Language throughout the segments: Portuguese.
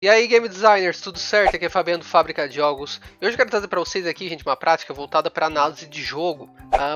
E aí, game designers, tudo certo? Aqui é Fabiano do Fábrica de Jogos. E hoje eu quero trazer para vocês aqui, gente, uma prática voltada para análise de jogo,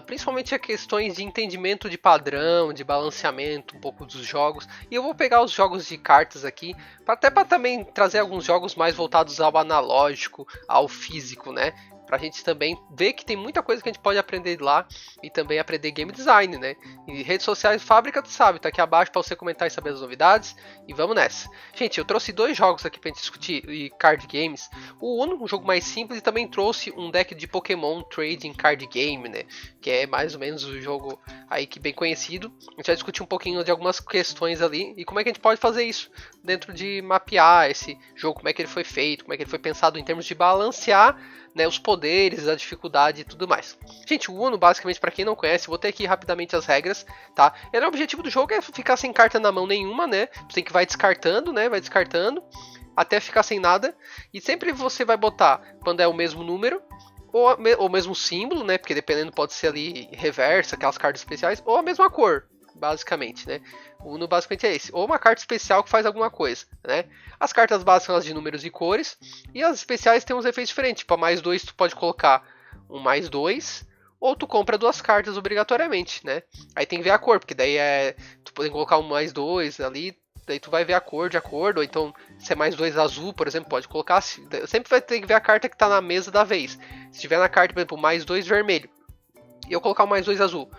principalmente a questões de entendimento de padrão, de balanceamento, um pouco dos jogos. E eu vou pegar os jogos de cartas aqui, até para também trazer alguns jogos mais voltados ao analógico, ao físico, né? Pra gente também ver que tem muita coisa que a gente pode aprender lá e também aprender game design, né? E redes sociais, Fábrica, tu sabe, tá aqui abaixo para você comentar e saber as novidades. E vamos nessa. Gente, eu trouxe dois jogos aqui pra gente discutir, e card games. O Uno, um jogo mais simples, e também trouxe um deck de Pokémon Trading Card Game, né? Que é mais ou menos o jogo aí que bem conhecido. A gente vai discutir um pouquinho de algumas questões ali e como é que a gente pode fazer isso dentro de mapear esse jogo, como é que ele foi feito, como é que ele foi pensado em termos de balancear, né, os poderes, a dificuldade e tudo mais. Gente, o Uno, basicamente, para quem não conhece, vou ter aqui rapidamente as regras, tá? O objetivo do jogo é ficar sem carta na mão nenhuma, né? Você tem que vai descartando, né? Vai descartando até ficar sem nada. E sempre você vai botar quando é o mesmo número ou o mesmo símbolo, né? Porque dependendo pode ser ali reversa, aquelas cartas especiais, ou a mesma cor, basicamente, né? O Uno basicamente é esse. Ou uma carta especial que faz alguma coisa, né? As cartas básicas são as de números e cores. E as especiais têm uns efeitos diferentes. Tipo, a mais 2 tu pode colocar um mais 2. Ou tu compra duas cartas obrigatoriamente, né? Aí tem que ver a cor, porque daí tu pode colocar um mais 2 ali. Daí tu vai ver a cor de acordo. Ou então, se é mais 2 azul, por exemplo, pode colocar. Sempre vai ter que ver a carta que tá na mesa da vez. Se tiver na carta, por exemplo, mais 2 vermelho. E eu colocar o mais 2 azul.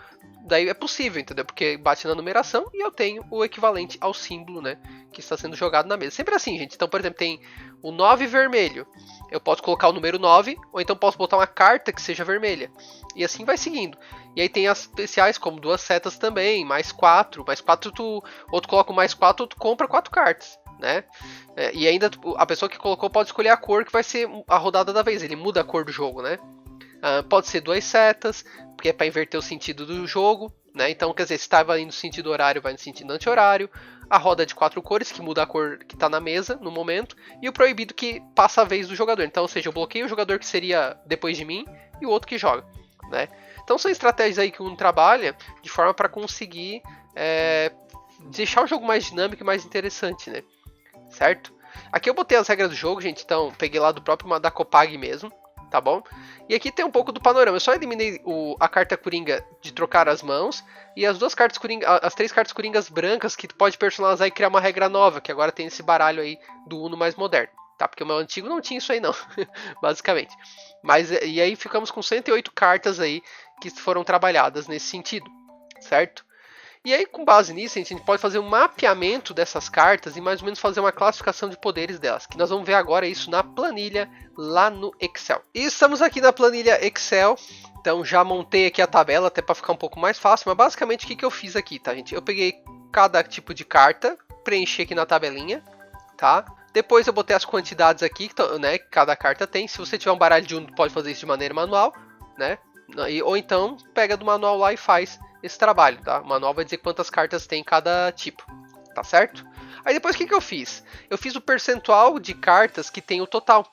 Daí é possível, entendeu? Porque bate na numeração e eu tenho o equivalente ao símbolo, né? Que está sendo jogado na mesa. Sempre assim, gente. Então, por exemplo, tem o 9 vermelho. Eu posso colocar o número 9, ou então posso botar uma carta que seja vermelha. E assim vai seguindo. E aí tem as especiais, como duas setas também, mais 4. Mais 4 ou tu coloca o mais 4 ou tu compra 4 cartas, né? E ainda a pessoa que colocou pode escolher a cor que vai ser a rodada da vez. Ele muda a cor do jogo, né? Pode ser duas setas, porque é para inverter o sentido do jogo, né? Então, quer dizer, se estava indo no sentido horário, vai no sentido anti-horário. A roda de 4 cores, que muda a cor que está na mesa no momento. E o proibido, que passa a vez do jogador. Então, ou seja, eu bloqueio o jogador que seria depois de mim e o outro que joga, né? Então, são estratégias aí que um trabalha de forma para conseguir deixar o jogo mais dinâmico e mais interessante, né? Certo? Aqui eu botei as regras do jogo, gente. Então, peguei lá do próprio da Copag mesmo. Tá bom? E aqui tem um pouco do panorama. Eu só eliminei a carta Coringa de trocar as mãos e as duas cartas Coringa, as três cartas Coringas brancas que tu pode personalizar e criar uma regra nova, que agora tem esse baralho aí do Uno mais moderno, tá? Porque o meu antigo não tinha isso aí não, basicamente. Mas e aí ficamos com 108 cartas aí que foram trabalhadas nesse sentido, certo? E aí, com base nisso, a gente pode fazer um mapeamento dessas cartas e mais ou menos fazer uma classificação de poderes delas, que nós vamos ver agora isso na planilha lá no Excel. E estamos aqui na planilha Excel, então já montei aqui a tabela até para ficar um pouco mais fácil, mas basicamente o que eu fiz aqui, tá, gente? Eu peguei cada tipo de carta, preenchi aqui na tabelinha, tá? Depois eu botei as quantidades aqui, né, que cada carta tem. Se você tiver um baralho de Uno, pode fazer isso de maneira manual, né? Ou então pega do manual lá e faz esse trabalho, tá? O manual vai dizer quantas cartas tem cada tipo, tá certo? Aí depois o que eu fiz? Eu fiz o percentual de cartas que tem o total,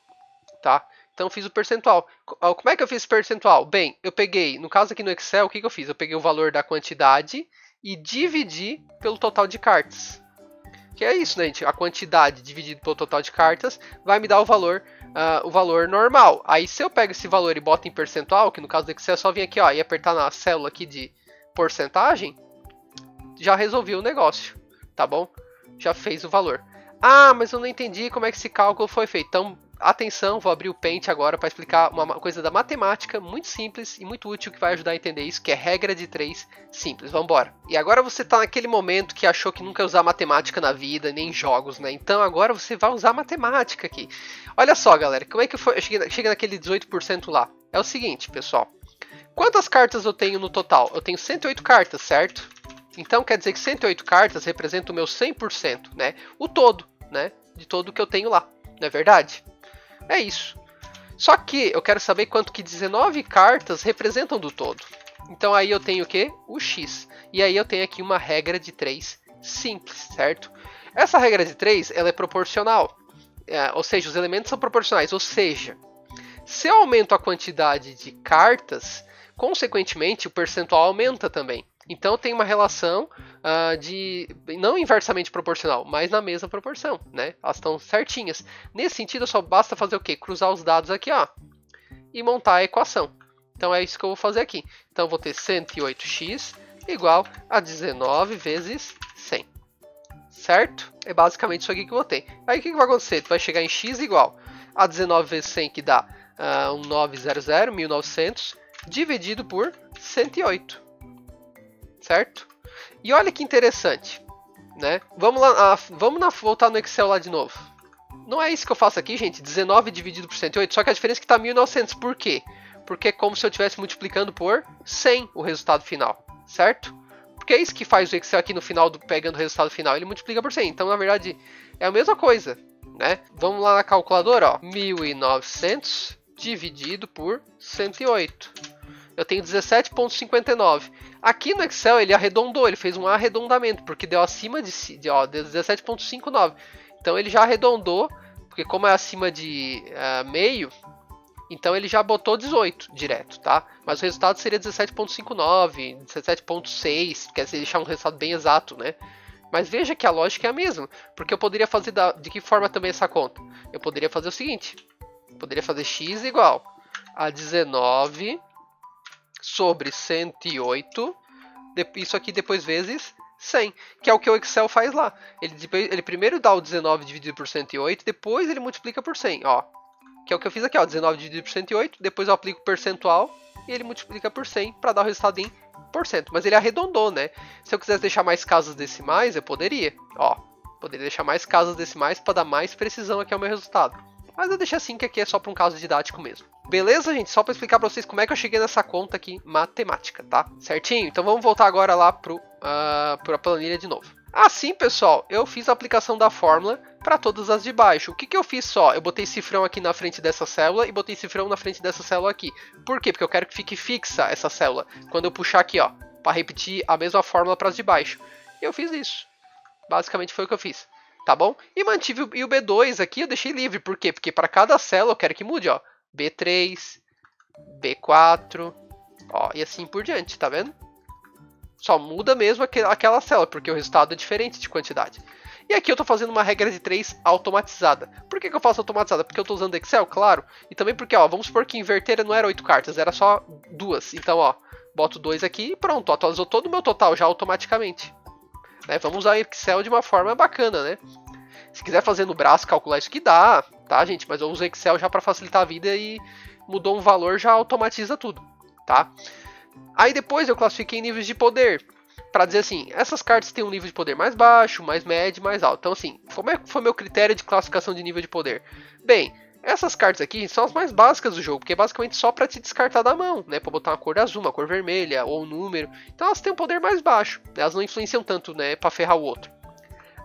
tá? Então eu fiz o percentual. Como é que eu fiz esse percentual? Bem, eu peguei, no caso aqui no Excel, o que eu fiz? Eu peguei o valor da quantidade e dividi pelo total de cartas. Que é isso, né, gente? A quantidade dividido pelo total de cartas vai me dar o valor normal. Aí se eu pego esse valor e boto em percentual, que no caso do Excel é só vir aqui, ó, e apertar na célula aqui de porcentagem, já resolvi o negócio, tá bom? Já fez o valor. Ah, mas eu não entendi como é que esse cálculo foi feito. Então, atenção, vou abrir o Paint agora para explicar uma coisa da matemática muito simples e muito útil que vai ajudar a entender isso, que é regra de 3 simples. Vamos embora. E agora você está naquele momento que achou que nunca ia usar matemática na vida, nem em jogos, né? Então agora você vai usar matemática aqui. Olha só, galera, como é que foi? Chega naquele 18% lá. É o seguinte, pessoal. Quantas cartas eu tenho no total? Eu tenho 108 cartas, certo? Então quer dizer que 108 cartas representam o meu 100%, né? O todo, né? De todo que eu tenho lá, não é verdade? É isso. Só que eu quero saber quanto que 19 cartas representam do todo. Então aí eu tenho o quê? O X. E aí eu tenho aqui uma regra de 3 simples, certo? Essa regra de 3, ela é proporcional. Ou seja, os elementos são proporcionais. Ou seja, se eu aumento a quantidade de cartas, consequentemente o percentual aumenta também. Então tem uma relação não inversamente proporcional, mas na mesma proporção, né? Elas estão certinhas. Nesse sentido, só basta fazer o quê? Cruzar os dados aqui, ó, e montar a equação. Então é isso que eu vou fazer aqui. Então eu vou ter 108x igual a 19 vezes 100. Certo? É basicamente isso aqui que eu vou ter. Aí o que vai acontecer? Tu vai chegar em x igual a 19 vezes 100, que dá 1900, dividido por 108. Certo? E olha que interessante, né? Vamos lá, voltar no Excel lá de novo. Não é isso que eu faço aqui, gente. 19 dividido por 108, só que a diferença é que está 1900. Por quê? Porque é como se eu estivesse multiplicando por 100 o resultado final, certo? Porque é isso que faz o Excel aqui no final, pegando o resultado final, ele multiplica por 100. Então, na verdade, é a mesma coisa, né? Vamos lá na calculadora, ó. 1900 dividido por 108. Eu tenho 17,59. Aqui no Excel ele arredondou, ele fez um arredondamento, porque deu acima de deu 17,59. Então ele já arredondou, porque como é acima de meio, então ele já botou 18 direto, tá? Mas o resultado seria 17,59, 17,6, quer dizer, deixar um resultado bem exato, né? Mas veja que a lógica é a mesma, porque eu poderia fazer de que forma também essa conta? Eu poderia fazer o seguinte, eu poderia fazer x igual a 19 sobre 108, isso aqui depois vezes 100, que é o que o Excel faz lá. Ele primeiro dá o 19 dividido por 108, depois ele multiplica por 100, ó. Que é o que eu fiz aqui, ó, 19 dividido por 108, depois eu aplico o percentual e ele multiplica por 100 para dar o resultado em porcento. Mas ele arredondou, né? Se eu quisesse deixar mais casas decimais, eu poderia, ó. Poderia deixar mais casas decimais para dar mais precisão aqui ao meu resultado. Mas eu deixei assim, que aqui é só para um caso didático mesmo. Beleza, gente? Só para explicar para vocês como é que eu cheguei nessa conta aqui matemática, tá? Certinho? Então vamos voltar agora lá para a planilha de novo. Assim, pessoal, eu fiz a aplicação da fórmula para todas as de baixo. O que eu fiz só? Eu botei cifrão aqui na frente dessa célula e botei cifrão na frente dessa célula aqui. Por quê? Porque eu quero que fique fixa essa célula quando eu puxar aqui, ó, para repetir a mesma fórmula para as de baixo. Eu fiz isso. Basicamente foi o que eu fiz. Tá bom? E mantive o B2 aqui, eu deixei livre. Por quê? Porque para cada célula eu quero que mude, ó. B3, B4, ó, e assim por diante, tá vendo? Só muda mesmo aquela célula, porque o resultado é diferente de quantidade. E aqui eu estou fazendo uma regra de 3 automatizada. Por que eu faço automatizada? Porque eu estou usando Excel, claro. E também porque, ó, vamos supor que inverter não era 8 cartas, era só 2. Então, ó, boto 2 aqui e pronto, atualizou todo o meu total já automaticamente. Né? Vamos usar o Excel de uma forma bacana, né? Se quiser fazer no braço, calcular isso que dá, tá, gente? Mas eu uso o Excel já para facilitar a vida e mudou um valor, já automatiza tudo, tá? Aí depois eu classifiquei em níveis de poder, para dizer assim, essas cartas têm um nível de poder mais baixo, mais médio, mais alto. Então assim, como é que foi meu critério de classificação de nível de poder? Bem, essas cartas aqui são as mais básicas do jogo, porque é basicamente só para te descartar da mão, né? Para botar uma cor azul, uma cor vermelha ou um número. Então elas têm um poder mais baixo, né? Elas não influenciam tanto, né, para ferrar o outro.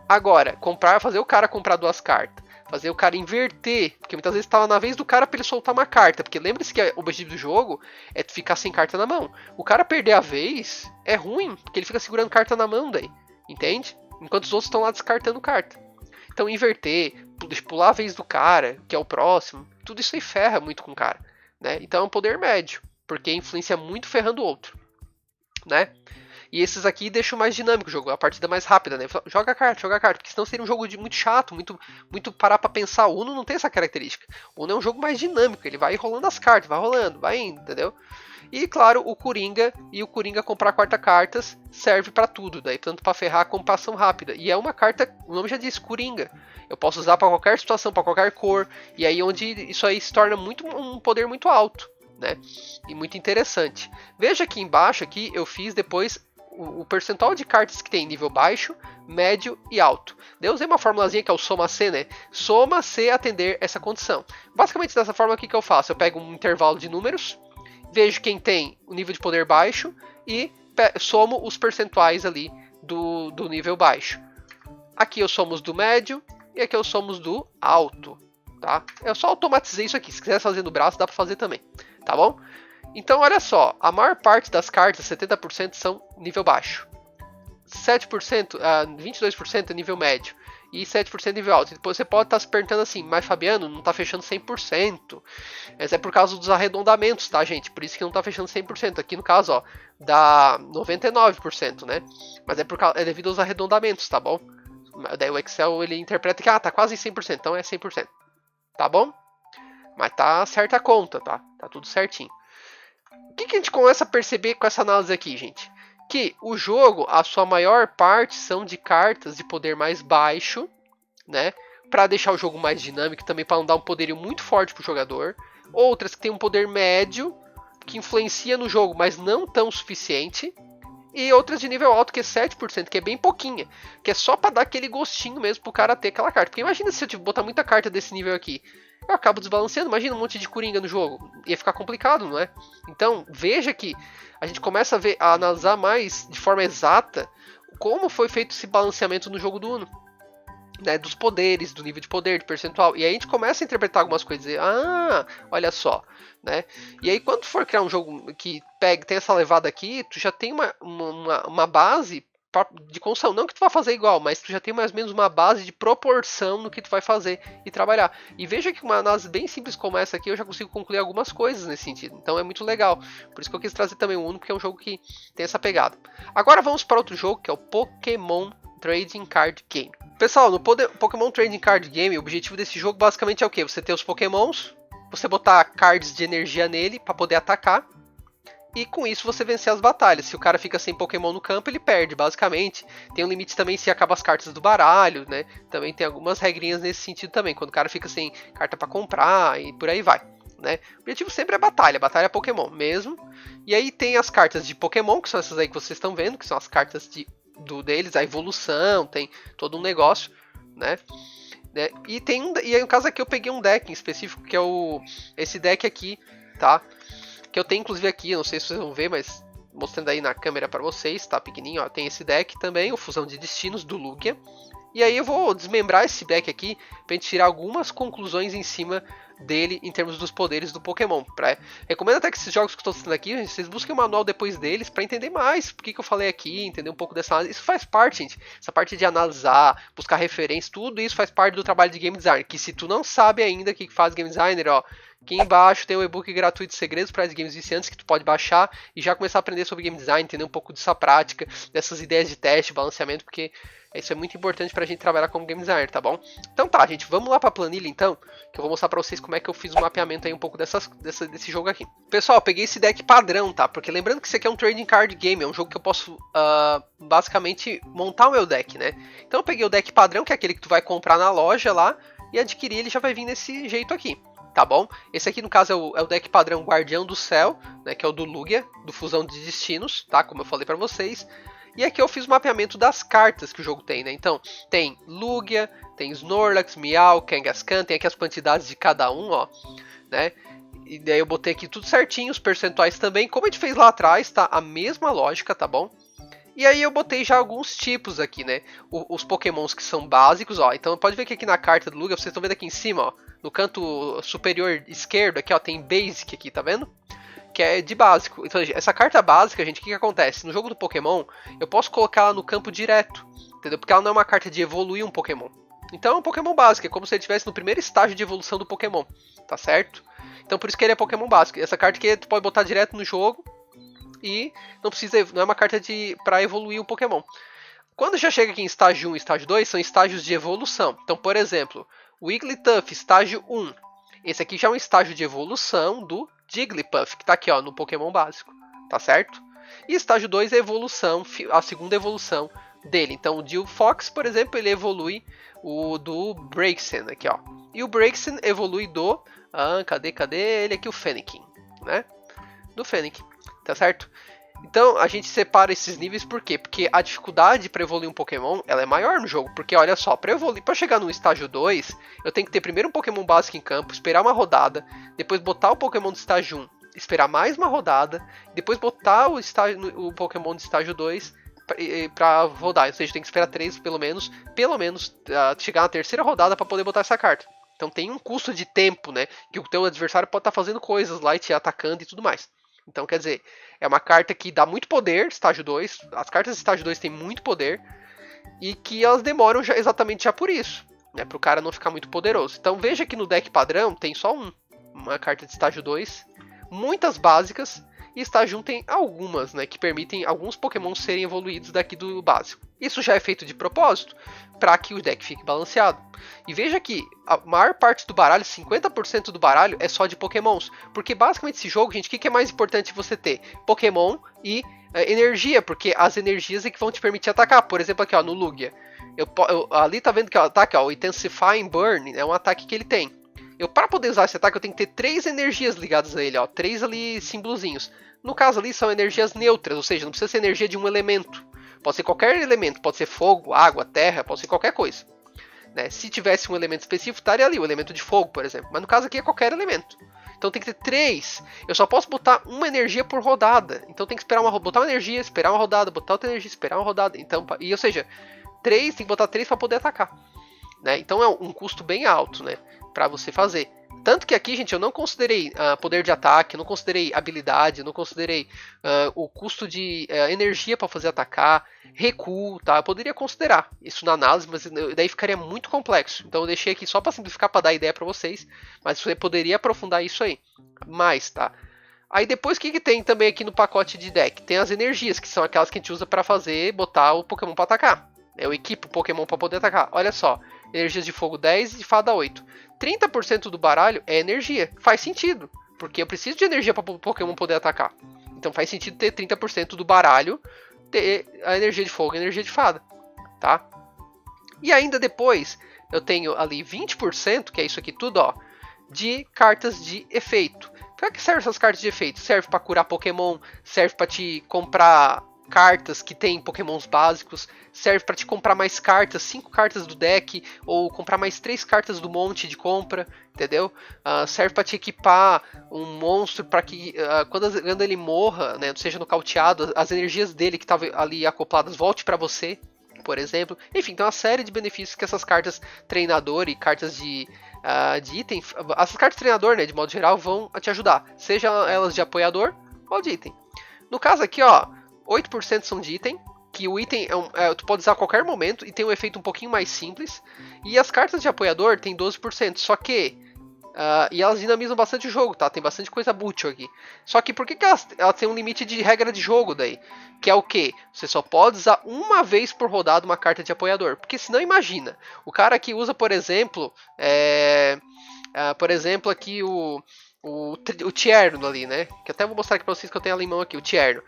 Agora, fazer o cara comprar 2 cartas, fazer o cara inverter, porque muitas vezes estava na vez do cara para ele soltar uma carta, porque lembre-se que o objetivo do jogo é ficar sem carta na mão. O cara perder a vez é ruim, porque ele fica segurando carta na mão daí, entende? Enquanto os outros estão lá descartando carta. Então inverter, pular a vez do cara, que é o próximo, tudo isso aí ferra muito com o cara, né? Então é um poder médio, porque influencia muito ferrando o outro, né? E esses aqui deixam mais dinâmico o jogo, a partida mais rápida, né? Joga carta, porque senão seria um jogo muito chato, muito parar pra pensar. O Uno não tem essa característica. O Uno é um jogo mais dinâmico, ele vai rolando as cartas, vai rolando, vai indo, entendeu? E claro, o Coringa comprar 4 cartas serve pra tudo, daí tanto pra ferrar como pra ação rápida. E é uma carta, o nome já diz, Coringa. Eu posso usar pra qualquer situação, pra qualquer cor, e aí onde isso aí se torna um poder muito alto, né? E muito interessante. Veja aqui embaixo, aqui eu fiz depois o percentual de cartas que tem nível baixo, médio e alto. Eu usei uma formulazinha que é o soma C, né? Soma C atender essa condição. Basicamente dessa forma aqui que eu faço. Eu pego um intervalo de números, vejo quem tem o nível de poder baixo e somo os percentuais ali do nível baixo. Aqui eu somo os do médio e aqui eu somo os do alto, tá? Eu só automatizei isso aqui. Se quiser fazer no braço, dá para fazer também, tá bom? Então, olha só, a maior parte das cartas, 70%, são nível baixo. 7%, 22% é nível médio. e 7% nível alto. Depois você pode estar se perguntando assim, mas Fabiano, não está fechando 100%. Mas é por causa dos arredondamentos, tá, gente? Por isso que não está fechando 100%. Aqui no caso, ó, dá 99%, né? Mas é devido aos arredondamentos, tá bom? Daí o Excel, ele interpreta que, tá quase 100%, então é 100%. Tá bom? Mas tá certa a conta, tá? Tá tudo certinho. O que a gente começa a perceber com essa análise aqui, gente? Que o jogo, a sua maior parte são de cartas de poder mais baixo, né? Para deixar o jogo mais dinâmico, também para não dar um poderio muito forte pro jogador. Outras que tem um poder médio, que influencia no jogo, mas não tão suficiente. E outras de nível alto, que é 7%, que é bem pouquinha. Que é só para dar aquele gostinho mesmo pro cara ter aquela carta. Porque imagina se eu botar muita carta desse nível aqui. Eu acabo desbalanceando. Imagina um monte de coringa no jogo. Ia ficar complicado, não é? Então, veja que a gente começa a analisar mais de forma exata como foi feito esse balanceamento no jogo do Uno. Né, dos poderes, do nível de poder, de percentual. E aí a gente começa a interpretar algumas coisas. E, olha só. Né? E aí quando for criar um jogo que tem essa levada aqui, tu já tem uma base de construção. Não que tu vai fazer igual, mas tu já tem mais ou menos uma base de proporção no que tu vai fazer e trabalhar. E veja que uma análise bem simples como essa aqui, eu já consigo concluir algumas coisas nesse sentido. Então é muito legal. Por isso que eu quis trazer também o Uno, porque é um jogo que tem essa pegada. Agora vamos para outro jogo, que é o Pokémon Trading Card Game. Pessoal, no Pokémon Trading Card Game, o objetivo desse jogo basicamente é o quê? Você ter os Pokémons, você botar cards de energia nele para poder atacar, e com isso você vencer as batalhas. Se o cara fica sem Pokémon no campo, ele perde, basicamente. Tem um limite também se acaba as cartas do baralho, né? Também tem algumas regrinhas nesse sentido também, quando o cara fica sem carta para comprar e por aí vai. Né? O objetivo sempre é batalha Pokémon mesmo. E aí tem as cartas de Pokémon, que são essas aí que vocês estão vendo, que são as cartas deles, a evolução, tem todo um negócio, né? E aí, no caso aqui eu peguei um deck em específico, que é esse deck aqui, tá? Que eu tenho inclusive aqui, não sei se vocês vão ver, mas mostrando aí na câmera para vocês, tá pequenininho, ó, tem esse deck também, o Fusão de Destinos do Lugia. E aí eu vou desmembrar esse deck aqui pra gente tirar algumas conclusões em cima dele em termos dos poderes do Pokémon. Recomendo até que esses jogos que eu estou citando aqui, vocês busquem o manual depois deles para entender mais por que eu falei aqui, entender um pouco dessa análise. Isso faz parte, gente. Essa parte de analisar, buscar referências, tudo isso faz parte do trabalho de Game Design. Que se tu não sabe ainda o que faz Game Designer, ó, aqui embaixo tem o e-book gratuito de segredos para games viciantes que tu pode baixar e já começar a aprender sobre Game Design, entender um pouco dessa prática, dessas ideias de teste, balanceamento, porque isso é muito importante pra gente trabalhar como Game Designer, tá bom? Então tá, gente, vamos lá pra planilha então, que eu vou mostrar pra vocês como é que eu fiz o mapeamento aí um pouco desse jogo aqui. Pessoal, eu peguei esse deck padrão, tá? Porque lembrando que isso aqui é um Trading Card Game, é um jogo que eu posso basicamente montar o meu deck, né? Então eu peguei o deck padrão, que é aquele que tu vai comprar na loja lá, e adquirir ele já vai vir desse jeito aqui. Tá bom? Esse aqui, no caso, é o deck padrão Guardião do Céu, né, que é o do Lugia, do Fusão de Destinos, tá? Como eu falei pra vocês. E aqui eu fiz o mapeamento das cartas que o jogo tem, né? Então, tem Lugia, tem Snorlax, Meow, Kangaskhan, tem aqui as quantidades de cada um, ó, né? E daí eu botei aqui tudo certinho, os percentuais também, como a gente fez lá atrás, tá? A mesma lógica, tá bom? E aí eu botei já alguns tipos aqui, né? Os Pokémons que são básicos, ó. Então pode ver que aqui na carta do Lugia, vocês estão vendo aqui em cima, ó. No canto superior esquerdo aqui, ó, tem Basic aqui, tá vendo? Que é de básico. Então, essa carta básica, gente, o que acontece? No jogo do Pokémon, eu posso colocar ela no campo direto, entendeu? Porque ela não é uma carta de evoluir um Pokémon. Então é um Pokémon básico, é como se ele estivesse no primeiro estágio de evolução do Pokémon, tá certo? Então por isso que ele é Pokémon básico. Essa carta aqui tu pode botar direto no jogo e não é uma carta para evoluir um Pokémon. Quando já chega aqui em estágio 1 e estágio 2, são estágios de evolução. Então, por exemplo, Wigglytuff, estágio 1. Esse aqui já é um estágio de evolução do Jigglypuff, que está aqui ó, no Pokémon básico, tá certo? E estágio 2 é a segunda evolução dele. Então o Dilfox, por exemplo, ele evolui o do Braixen aqui, ó. E o Braixen evolui do... cadê ele aqui? O Fennekin, né? Do Fennekin, tá certo? Então a gente separa esses níveis por quê? Porque a dificuldade para evoluir um Pokémon ela é maior no jogo. Porque olha só, para chegar no estágio 2, eu tenho que ter primeiro um Pokémon básico em campo, esperar uma rodada, depois botar o Pokémon do estágio 1, esperar mais uma rodada, depois botar o Pokémon do estágio 2 para rodar. Ou seja, tem que esperar 3 pelo menos chegar na terceira rodada para poder botar essa carta. Então tem um custo de tempo, né? Que o teu adversário pode estar fazendo coisas lá e te atacando e tudo mais. Então, quer dizer, é uma carta que dá muito poder, estágio 2. As cartas de estágio 2 têm muito poder. e que elas demoram exatamente já por isso, né, para o cara não ficar muito poderoso. Então veja que no deck padrão tem só uma carta de estágio 2, muitas básicas, e estágio 1 tem algumas, né, que permitem alguns Pokémon serem evoluídos daqui do básico. Isso já é feito de propósito, para que o deck fique balanceado. E veja que a maior parte do baralho, 50% do baralho, é só de Pokémons. Porque basicamente esse jogo, gente, o que é mais importante você ter? Pokémon e energia, porque as energias é que vão te permitir atacar. Por exemplo, aqui ó, no Lugia. Ali tá vendo que o ataque, ó, o Intensifying Burn, é um ataque que ele tem. Para poder usar esse ataque, eu tenho que ter 3 energias ligadas a ele, ó, 3 ali símbolozinhos. No caso ali são energias neutras, ou seja, não precisa ser energia de um elemento. Pode ser qualquer elemento, pode ser fogo, água, terra, pode ser qualquer coisa. Né? Se tivesse um elemento específico, estaria ali, o elemento de fogo, por exemplo. Mas no caso aqui é qualquer elemento. Então tem que ter 3. Eu só posso botar uma energia por rodada. Então tem que esperar botar uma energia, esperar uma rodada, botar outra energia, esperar uma rodada. Então, ou seja, 3, tem que botar 3 para poder atacar. Né? Então é um custo bem alto, né, para você fazer. Tanto que aqui, gente, eu não considerei poder de ataque, eu não considerei habilidade, eu não considerei o custo de energia para fazer atacar, recuo, tá? Eu poderia considerar isso na análise, mas daí ficaria muito complexo. Então eu deixei aqui só para simplificar, para dar ideia para vocês, mas você poderia aprofundar isso aí. Mais, tá? Aí depois o que tem também aqui no pacote de deck? Tem as energias, que são aquelas que a gente usa para botar o Pokémon para atacar. Eu equipo o Pokémon para poder atacar. Olha só, energias de fogo 10 e de fada 8. 30% do baralho é energia. Faz sentido, porque eu preciso de energia para o Pokémon poder atacar. Então faz sentido ter 30% do baralho ter a energia de fogo e a energia de fada, tá? E ainda depois eu tenho ali 20%, que é isso aqui tudo, ó, de cartas de efeito. Para que servem essas cartas de efeito? Serve para curar Pokémon, serve para te comprar cartas que tem Pokémons básicos, serve para te comprar mais cartas, 5 cartas do deck, ou comprar mais 3 cartas do monte de compra, entendeu? Serve para te equipar um monstro para que quando ele morra, né, seja nocauteado, as energias dele que estavam ali acopladas volte para você, por exemplo. Enfim, tem uma série de benefícios que essas cartas treinador e cartas de item, essas cartas treinador, né, de modo geral, vão te ajudar, seja elas de apoiador ou de item. No caso aqui, ó, 8% são de item, que o item tu pode usar a qualquer momento e tem um efeito um pouquinho mais simples. E as cartas de apoiador tem 12%, só que... e elas dinamizam bastante o jogo, tá? Tem bastante coisa útil aqui. Só que por que elas têm um limite de regra de jogo daí? Que é o quê? Você só pode usar uma vez por rodada uma carta de apoiador. Porque senão imagina, o cara que usa, por exemplo... aqui o Tierno ali, né? Que até vou mostrar aqui pra vocês que eu tenho a limão aqui, o Tierno.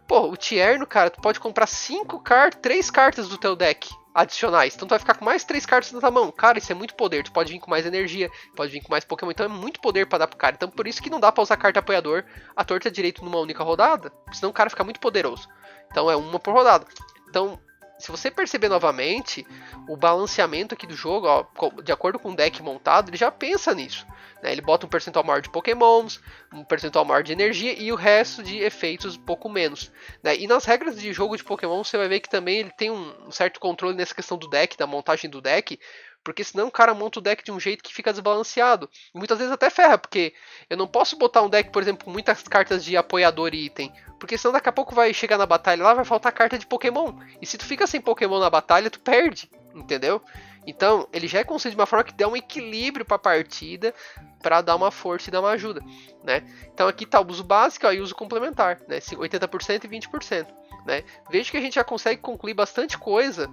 Pô, o Tierno, cara, tu pode comprar 3 cartas do teu deck adicionais. Então tu vai ficar com mais 3 cartas na tua mão. Cara, isso é muito poder. Tu pode vir com mais energia, pode vir com mais Pokémon. Então é muito poder pra dar pro cara. Então por isso que não dá pra usar carta apoiador à torta direito numa única rodada. Senão o cara fica muito poderoso. Então é uma por rodada. Então, se você perceber novamente, o balanceamento aqui do jogo, ó, de acordo com o deck montado, ele já pensa nisso. Né? Ele bota um percentual maior de Pokémons, um percentual maior de energia e o resto de efeitos pouco menos. Né? E nas regras de jogo de Pokémon, você vai ver que também ele tem um certo controle nessa questão do deck, da montagem do deck, porque senão o cara monta o deck de um jeito que fica desbalanceado. E muitas vezes até ferra, porque eu não posso botar um deck, por exemplo, com muitas cartas de apoiador e item. Porque senão daqui a pouco vai chegar na batalha lá, vai faltar carta de Pokémon. E se tu fica sem Pokémon na batalha, tu perde, entendeu? Então, ele já é construído de uma forma que dá um equilíbrio para a partida, para dar uma força e dar uma ajuda, né? Então aqui tá o uso básico e o uso complementar, né? 80% e 20%, né? Veja que a gente já consegue concluir bastante coisa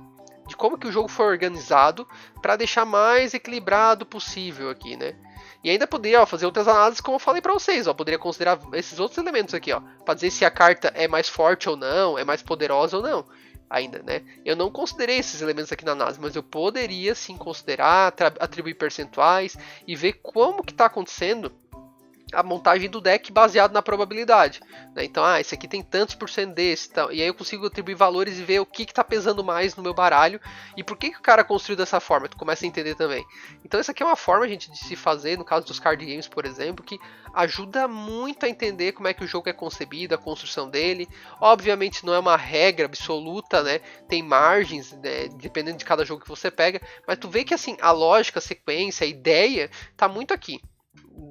de como que o jogo foi organizado para deixar mais equilibrado possível aqui, né? E ainda poderia fazer outras análises, como eu falei para vocês, ó, poderia considerar esses outros elementos aqui, ó, para dizer se a carta é mais forte ou não, é mais poderosa ou não, ainda, né? Eu não considerei esses elementos aqui na análise, mas eu poderia sim considerar, atribuir percentuais e ver como que está acontecendo a montagem do deck baseado na probabilidade, né? Então, esse aqui tem tantos por cento desse, tá? E aí eu consigo atribuir valores e ver o que está pesando mais no meu baralho e por que o cara construiu dessa forma, tu começa a entender também. Então essa aqui é uma forma, gente, de se fazer, no caso dos card games, por exemplo, que ajuda muito a entender como é que o jogo é concebido, a construção dele. Obviamente não é uma regra absoluta, né? Tem margens, né? Dependendo de cada jogo que você pega, mas tu vê que assim, a lógica, a sequência, a ideia tá muito aqui.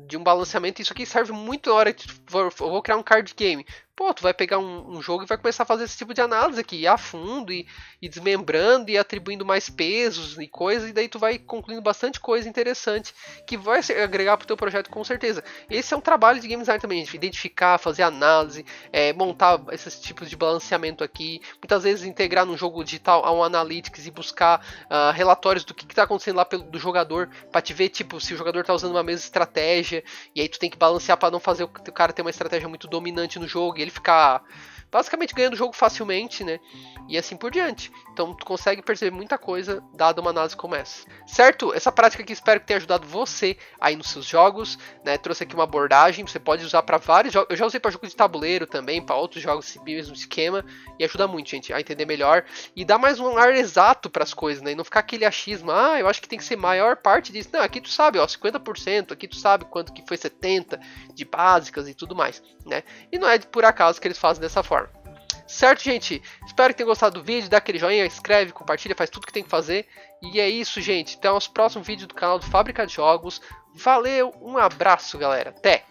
De um balanceamento, isso aqui serve muito na hora que eu vou criar um card game. pô, tu vai pegar um jogo e vai começar a fazer esse tipo de análise aqui, ir a fundo e desmembrando e atribuindo mais pesos e coisas, e daí tu vai concluindo bastante coisa interessante que vai agregar pro teu projeto com certeza. Esse é um trabalho de game design também, de identificar, fazer análise, montar esses tipos de balanceamento aqui, muitas vezes integrar num jogo digital a um analytics e buscar relatórios do que tá acontecendo lá do jogador, pra te ver, tipo, se o jogador tá usando uma mesma estratégia, e aí tu tem que balancear para não fazer o cara ter uma estratégia muito dominante no jogo e ele ficar basicamente ganhando o jogo facilmente, né? E assim por diante. Então tu consegue perceber muita coisa dada uma análise como essa. Certo? Essa prática aqui espero que tenha ajudado você aí nos seus jogos, né? Trouxe aqui uma abordagem, você pode usar para vários jogos. Eu já usei para jogo de tabuleiro também, para outros jogos esse mesmo esquema, e ajuda muito, gente, a entender melhor e dá mais um ar exato para as coisas, né? E não ficar aquele achismo, eu acho que tem que ser maior parte disso. Não, aqui tu sabe, ó, 50%, aqui tu sabe quanto que foi 70 de básicas e tudo mais, né? E não é por acaso que eles fazem dessa forma. Certo, gente? Espero que tenham gostado do vídeo. Dá aquele joinha, escreve, compartilha, faz tudo que tem que fazer. E é isso, gente. Até os próximos vídeos do canal do Fábrica de Jogos. Valeu, um abraço, galera. Até!